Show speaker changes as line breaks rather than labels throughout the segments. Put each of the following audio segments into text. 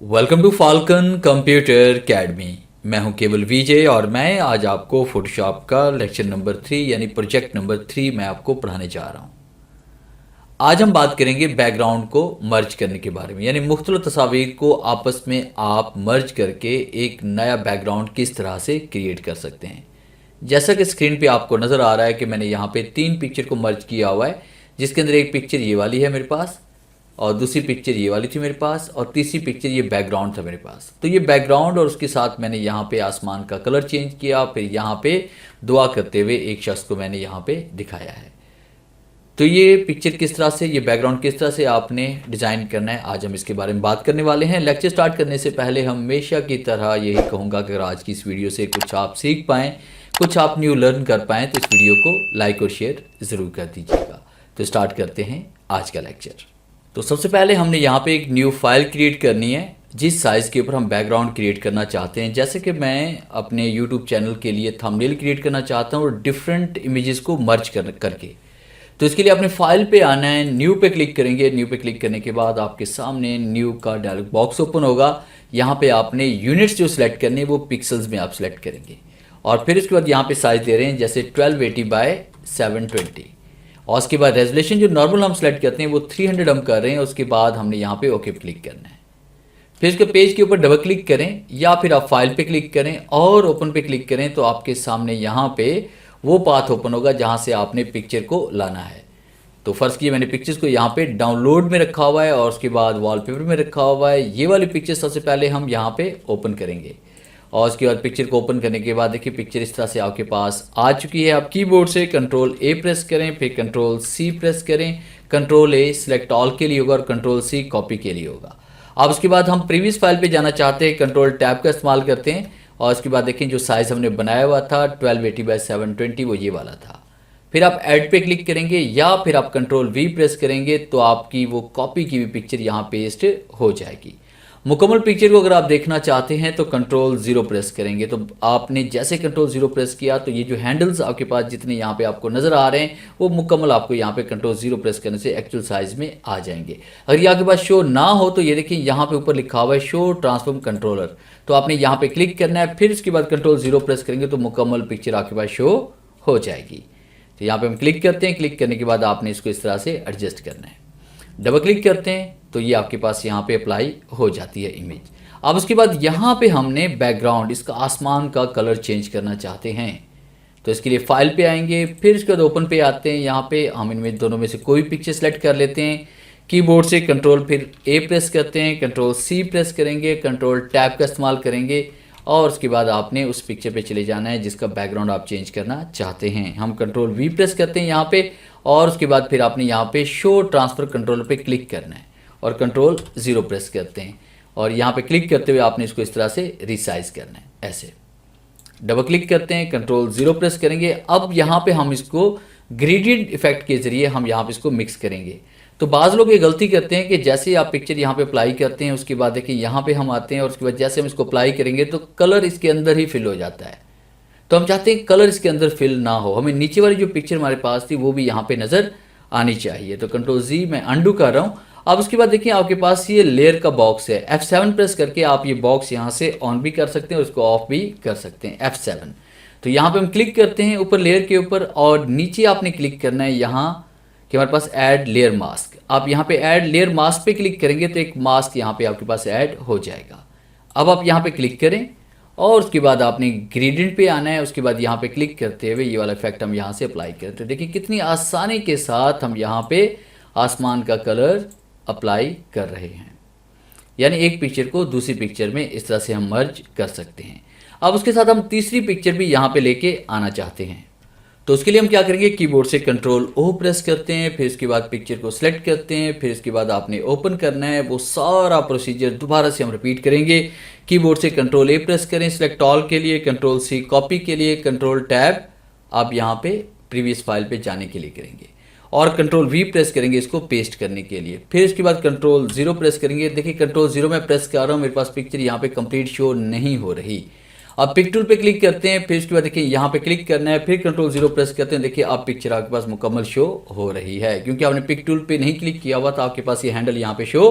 Welcome to Falcon computer academy. मैं हूं केवल विजय और मैं आज आपको फोटोशॉप का लेक्चर नंबर 3 यानी प्रोजेक्ट नंबर 3 मैं आपको पढ़ाने जा रहा हूं। आज हम बात करेंगे बैकग्राउंड को मर्ज करने के बारे में, यानी मुख्तलिफ तस्वीर को आपस में आप मर्ज करके एक नया बैकग्राउंड किस तरह से क्रिएट कर सकते हैं। जैसा कि स्क्रीन पे आपको नज़र आ रहा है कि मैंने यहाँ पे 3 पिक्चर को मर्ज किया हुआ है, जिसके अंदर एक पिक्चर ये वाली है मेरे पास, और दूसरी पिक्चर ये वाली थी मेरे पास, और तीसरी पिक्चर ये बैकग्राउंड था मेरे पास। तो ये बैकग्राउंड और उसके साथ मैंने यहाँ पे आसमान का कलर चेंज किया, फिर यहाँ पे दुआ करते हुए एक शख्स को मैंने यहाँ पे दिखाया है। तो ये पिक्चर किस तरह से, ये बैकग्राउंड किस तरह से आपने डिज़ाइन करना है, आज हम इसके बारे में बात करने वाले हैं। लेक्चर स्टार्ट करने से पहले हमेशा की तरह यही कहूँगा कि अगर आज की इस वीडियो से कुछ आप सीख पाएँ, कुछ आप न्यू लर्न कर पाएँ, तो इस वीडियो को लाइक और शेयर ज़रूर कर दीजिएगा। तो स्टार्ट करते हैं आज का लेक्चर। तो सबसे पहले हमने यहाँ पे एक न्यू फाइल क्रिएट करनी है जिस साइज़ के ऊपर हम बैकग्राउंड क्रिएट करना चाहते हैं। जैसे कि मैं अपने यूट्यूब चैनल के लिए थंबनेल क्रिएट करना चाहता हूँ और डिफरेंट इमेजेस को मर्ज करके, तो इसके लिए अपने फाइल पे आना है, न्यू पे क्लिक करेंगे। न्यू पे क्लिक करने के बाद आपके सामने न्यू का डायलॉग बॉक्स ओपन होगा। यहाँ पे आपने यूनिट्स जो सिलेक्ट करने हैं वो पिक्सल्स में आप सिलेक्ट करेंगे, और फिर उसके बाद यहाँ पे साइज़ दे रहे हैं जैसे 1280 बाय 720, और उसके बाद रेजोल्यूशन जो नॉर्मल हम सेलेक्ट करते हैं वो 300 हम कर रहे हैं। उसके बाद हमने यहाँ पे ओके पे क्लिक करना है। फिर इसके पेज के ऊपर डबल क्लिक करें या फिर आप फाइल पे क्लिक करें और ओपन पे क्लिक करें, तो आपके सामने यहाँ पे वो पाथ ओपन होगा जहाँ से आपने पिक्चर को लाना है। तो फर्स्ट कीजिए मैंने पिक्चर्स को यहाँ पे डाउनलोड में रखा हुआ है और उसके बाद वॉलपेपर में रखा हुआ है। ये वाली पिक्चर सबसे पहले हम यहाँ पे ओपन करेंगे, और उसके बाद पिक्चर को ओपन करने के बाद देखिए पिक्चर इस तरह से आपके पास आ चुकी है। आप कीबोर्ड से कंट्रोल ए प्रेस करें, फिर कंट्रोल सी प्रेस करें। कंट्रोल ए सिलेक्ट ऑल के लिए होगा और कंट्रोल सी कॉपी के लिए होगा। अब उसके बाद हम प्रीवियस फाइल पे जाना चाहते हैं, कंट्रोल टैब का इस्तेमाल करते हैं, और उसके बाद देखें जो साइज़ हमने बनाया हुआ था 1280 बाय 720 वो ये वाला था। फिर आप ऐड पे क्लिक करेंगे या फिर आप कंट्रोल वी प्रेस करेंगे तो आपकी वो कॉपी की हुई पिक्चर यहाँ पेस्ट हो जाएगी। मुकम्मल पिक्चर को अगर आप देखना चाहते हैं तो कंट्रोल 0 प्रेस करेंगे। तो आपने जैसे कंट्रोल 0 प्रेस किया तो ये जो हैंडल्स आपके पास जितने यहाँ पे आपको नज़र आ रहे हैं वो मुकम्मल आपको यहाँ पे कंट्रोल 0 प्रेस करने से एक्चुअल साइज़ में आ जाएंगे। अगर ये आपके पास शो ना हो तो ये देखिए यहाँ पे ऊपर लिखा हुआ है शो ट्रांसफॉर्म कंट्रोलर, तो आपने यहाँ पे क्लिक करना है। फिर उसके बाद कंट्रोल 0 प्रेस करेंगे तो मुकम्मल पिक्चर आपके पास शो हो जाएगी। तो यहाँ पे हम क्लिक करते हैं, क्लिक करने के बाद आपने इसको इस तरह से एडजस्ट करना है। डबल क्लिक करते हैं तो ये आपके पास यहाँ पे अप्लाई हो जाती है इमेज। अब उसके बाद यहाँ पे हमने बैकग्राउंड, इसका आसमान का कलर चेंज करना चाहते हैं, तो इसके लिए फाइल पे आएंगे, फिर इसके बाद ओपन पे आते हैं। यहाँ पे हम इनमें दोनों में से कोई पिक्चर सेलेक्ट कर लेते हैं। कीबोर्ड से कंट्रोल फिर ए प्रेस करते हैं, कंट्रोल सी प्रेस करेंगे, कंट्रोल टैब का इस्तेमाल करेंगे, और उसके बाद आपने उस पिक्चर पे चले जाना है जिसका बैकग्राउंड आप चेंज करना चाहते हैं। हम कंट्रोल वी प्रेस करते हैं यहाँ पे, और उसके बाद फिर आपने यहाँ पे शो ट्रांसफ़र कंट्रोल पे क्लिक करना है और कंट्रोल 0 प्रेस करते हैं, और यहाँ पे क्लिक करते हुए आपने इसको इस तरह से रिसाइज करना है ऐसे। डबल क्लिक करते हैं, कंट्रोल 0 प्रेस करेंगे। अब यहाँ पे हम इसको ग्रेडियंट इफेक्ट के ज़रिए हम यहाँ पे इसको मिक्स करेंगे। तो बाज़ लोग ये गलती करते हैं कि जैसे ही आप पिक्चर यहाँ पे अप्लाई करते हैं उसके बाद देखिए यहाँ पे हम आते हैं और उसके बाद जैसे हम इसको अप्लाई करेंगे तो कलर इसके अंदर ही फिल हो जाता है। तो हम चाहते हैं कलर इसके अंदर फिल ना हो, हमें नीचे वाली जो पिक्चर हमारे पास थी वो भी यहाँ पे नज़र आनी चाहिए। तो कंट्रोल जी मैं अंडू कर रहा हूँ। अब उसके बाद देखिए आपके पास ये लेयर का बॉक्स है, F7 प्रेस करके आप ये बॉक्स यहाँ से ऑन भी कर सकते हैं और उसको ऑफ भी कर सकते हैं, F7। तो यहाँ पे हम क्लिक करते हैं ऊपर लेयर के ऊपर, और नीचे आपने क्लिक करना है यहाँ कि हमारे पास ऐड लेयर मास्क। आप यहाँ पे ऐड लेयर मास्क पे क्लिक करेंगे तो एक मास्क यहाँ पे आपके पास ऐड हो जाएगा। अब आप यहाँ पे क्लिक करें और उसके बाद आपने ग्रेडियंट पे आना है। उसके बाद यहाँ पे क्लिक करते हुए ये वाला इफेक्ट हम यहाँ से अप्लाई करते हैं। देखिए कितनी आसानी के साथ हम यहाँ पे आसमान का कलर अप्लाई कर रहे हैं, यानी एक पिक्चर को दूसरी पिक्चर में इस तरह से हम मर्ज कर सकते हैं। अब उसके साथ हम तीसरी पिक्चर भी यहाँ पे लेके आना चाहते हैं, तो उसके लिए हम क्या करेंगे, कीबोर्ड से कंट्रोल ओ प्रेस करते हैं, फिर उसके बाद पिक्चर को सिलेक्ट करते हैं, फिर इसके बाद आपने ओपन करना है। वो सारा प्रोसीजर दोबारा से हम रिपीट करेंगे। कीबोर्ड से कंट्रोल ए प्रेस करें सिलेक्ट ऑल के लिए, कंट्रोल सी कॉपी के लिए, कंट्रोल टैब आप यहाँ पे प्रीवियस फाइल पे जाने के लिए करेंगे, और कंट्रोल वी प्रेस करेंगे इसको पेस्ट करने के लिए। फिर इसके बाद कंट्रोल 0 प्रेस करेंगे। देखिए कंट्रोल 0 में प्रेस कर रहा हूँ, मेरे पास पिक्चर यहाँ पे कंप्लीट शो नहीं हो रही। अब पिक टूल पे क्लिक करते हैं, फिर उसके बाद देखिए यहाँ पे क्लिक करना है, फिर कंट्रोल 0 प्रेस करते हैं। देखिए अब पिक्चर आपके पास मुकम्मल शो हो रही है, क्योंकि आपने पिक टूल पे नहीं क्लिक किया हुआ तो आपके पास ये हैंडल यहाँ पे शो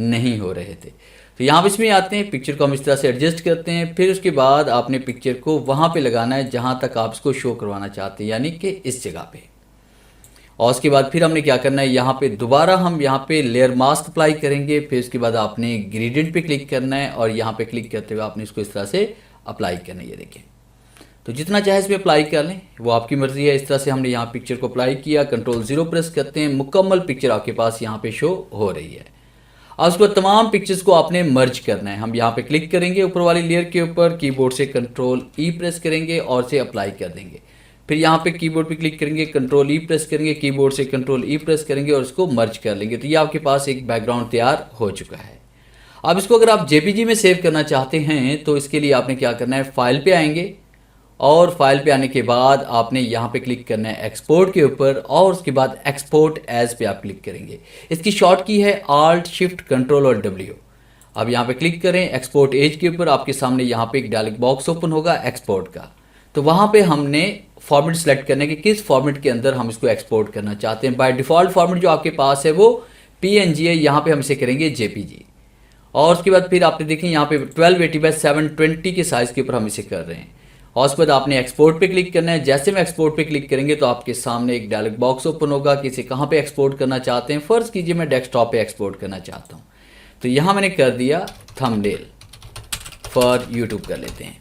नहीं हो रहे थे। तो यहाँ पे इसमें आते हैं, पिक्चर को हम इस तरह से एडजस्ट करते हैं। फिर उसके बाद आपने पिक्चर को वहाँ पे लगाना है जहाँ तक आप इसको शो करवाना चाहते हैं, यानी कि इस जगह पे। और उसके बाद फिर हमने क्या करना है, यहाँ पे दोबारा हम यहाँ पे लेयर मास्क अप्लाई करेंगे। फिर उसके बाद आपने ग्रेडियंट पे क्लिक करना है और यहाँ पे क्लिक करते हुए आपने इसको इस तरह से अप्लाई करना है। ये देखिए, तो जितना चाहे इसमें अप्लाई कर लें, वो आपकी मर्ज़ी है। इस तरह से हमने यहाँ पिक्चर को अप्लाई किया, Ctrl+0 प्रेस करते हैं, मुकम्मल पिक्चर आपके पास यहाँ पे शो हो रही है। अब उसके बाद तमाम पिक्चर्स को आपने मर्ज करना है। हम यहाँ पे क्लिक करेंगे ऊपर वाली लेयर के ऊपर, कीबोर्ड से Ctrl+E प्रेस करेंगे और इसे अप्लाई कर देंगे। फिर यहाँ पे कीबोर्ड पे क्लिक करेंगे, Ctrl+E प्रेस करेंगे, कीबोर्ड से Ctrl+E प्रेस करेंगे और इसको मर्ज कर लेंगे। तो ये आपके पास एक बैकग्राउंड तैयार हो चुका है। अब इसको अगर आप JPG में सेव करना चाहते हैं तो इसके लिए आपने क्या करना है, फाइल पे आएंगे और फाइल पे आने के बाद आपने यहाँ पे क्लिक करना है एक्सपोर्ट के ऊपर और उसके बाद एक्सपोर्ट एज पे आप क्लिक करेंगे। इसकी शॉर्ट की है Alt Shift Ctrl और W। अब यहाँ पे क्लिक करें एक्सपोर्ट एज के ऊपर, आपके सामने यहाँ पे एक डायलॉग बॉक्स ओपन होगा एक्सपोर्ट का। तो वहाँ पे हमने फॉर्मेट सेलेक्ट करने के किस फॉर्मेट के अंदर हम इसको एक्सपोर्ट करना चाहते हैं। बाय डिफ़ॉल्ट फॉर्मेट जो आपके पास है वो PNG है, यहाँ पे हम इसे करेंगे JPG। और उसके बाद फिर आपने देखें यहाँ पे 1280x720 के साइज़ के ऊपर हम इसे कर रहे हैं। और उसके बाद आपने एक्सपोर्ट पे क्लिक करना है। जैसे में एक्सपोर्ट पे क्लिक करेंगे तो आपके सामने एक डायलॉग बॉक्स ओपन होगा कि इसे कहाँ पे एक्सपोर्ट करना चाहते हैं। फ़र्ज़ कीजिए मैं डेस्कटॉप पे एक्सपोर्ट करना चाहता हूँ, तो यहाँ मैंने कर दिया थंबनेल फॉर यूट्यूब कर लेते हैं।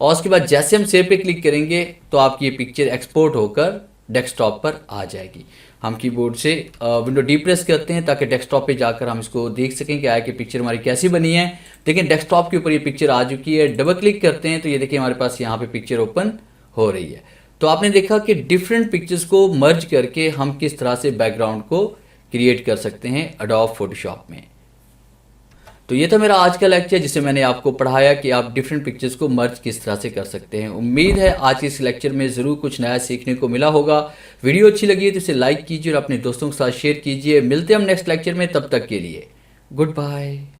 और उसके बाद जैसे हम सेव पे क्लिक करेंगे तो आपकी ये पिक्चर एक्सपोर्ट होकर डेस्कटॉप पर आ जाएगी। हम कीबोर्ड से विंडो डी प्रेस करते हैं ताकि डेस्कटॉप पे जाकर हम इसको देख सकें कि आया कि पिक्चर हमारी कैसी बनी है। देखिए डेस्कटॉप के ऊपर ये पिक्चर आ चुकी है। डबल क्लिक करते हैं तो ये देखिए हमारे पास यहाँ पे पिक्चर ओपन हो रही है। तो आपने देखा कि डिफरेंट पिक्चर्स को मर्ज करके हम किस तरह से बैकग्राउंड को क्रिएट कर सकते हैं एडोब फोटोशॉप में। तो ये था मेरा आज का लेक्चर जिसे मैंने आपको पढ़ाया कि आप डिफरेंट पिक्चर्स को मर्ज किस तरह से कर सकते हैं। उम्मीद है आज के इस लेक्चर में ज़रूर कुछ नया सीखने को मिला होगा। वीडियो अच्छी लगी है तो इसे लाइक कीजिए और अपने दोस्तों के साथ शेयर कीजिए। मिलते हैं हम नेक्स्ट लेक्चर में, तब तक के लिए गुड बाय।